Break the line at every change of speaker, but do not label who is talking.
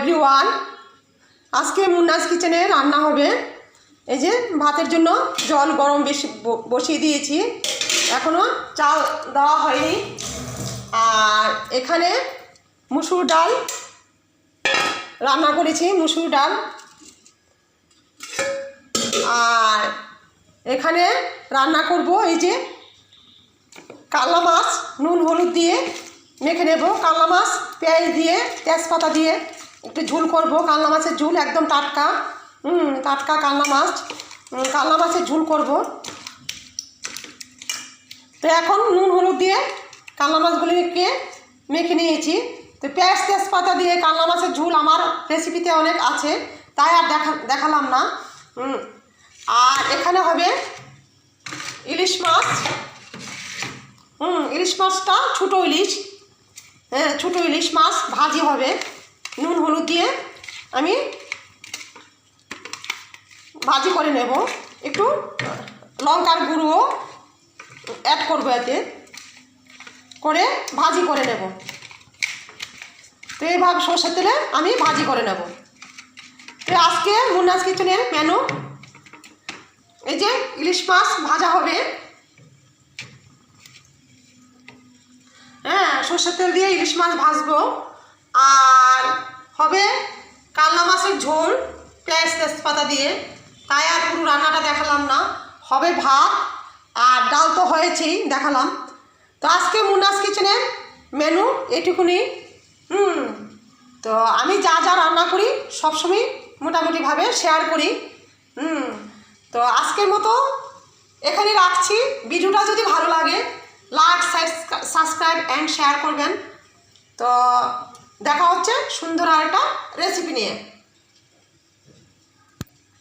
Everyone, আজকে মুন্নাস কিচেনে রান্না হবে। এই যে ভাতের জন্য জল গরম বসিয়ে দিয়েছি, এখনও চাল দেওয়া হয়নি। আর এখানে মুসুর ডাল রান্না করেছি, মুসুর ডাল। আর এখানে রান্না করব এই যে কাতলা মাছ, নুন হলুদ দিয়ে মেখে নেব। কাতলা মাছ পেঁয়াজ দিয়ে তেজপাতা দিয়ে একটু ঝোল করব। কাতলা মাছের ঝোল একদম টাটকা, টাটকা কাতলা মাছের ঝোল করব। তো এখন নুন হলুদ দিয়ে কাতলা মাছগুলিকে মেখে নিয়েছি। তো পেঁয়াজ তেজপাতা দিয়ে কাতলা মাছের ঝোল আমার রেসিপিতে অনেক আছে, তাই আর দেখালাম না। আর এখানে হবে ইলিশ মাছ। ইলিশ মাছটা ছোটো ইলিশ, ছোটো ইলিশ মাছ ভাজি হবে। নুন হলুদ দিয়ে আমি ভাজি করে নেব, একটু লঙ্কার গুঁড়ো অ্যাড করবো, এতে করে ভাজি করে নেব। তো এইভাবে সর্ষের তেলে আমি ভাজি করে নেব। তো আজকে মুন্নাস কিচেনের মেনু এই যে ইলিশ মাছ ভাজা হবে, সর্ষের তেল দিয়ে ইলিশ মাছ ভাজবো। আর হবে কাতলা মাছের ঝোল পেঁয়াজ তেজপাতা দিয়ে, তাই আর পুরো রান্নাটা দেখালাম না। হবে ভাত, আর ডাল তো হয়েছেই দেখালাম। তো আজকে মুন্নাস কিচেনের মেনু এটুকুনি। তো আমি যা যা রান্না করি সবসময় মোটামুটিভাবে শেয়ার করি। তো আজকের মতো এখানে রাখছি। ভিডিওটা যদি ভালো লাগে লাইক, সাবস্ক্রাইব অ্যান্ড শেয়ার করবেন। তো দেখা হচ্ছে সুন্দর আরেকটা রেসিপি নিয়ে।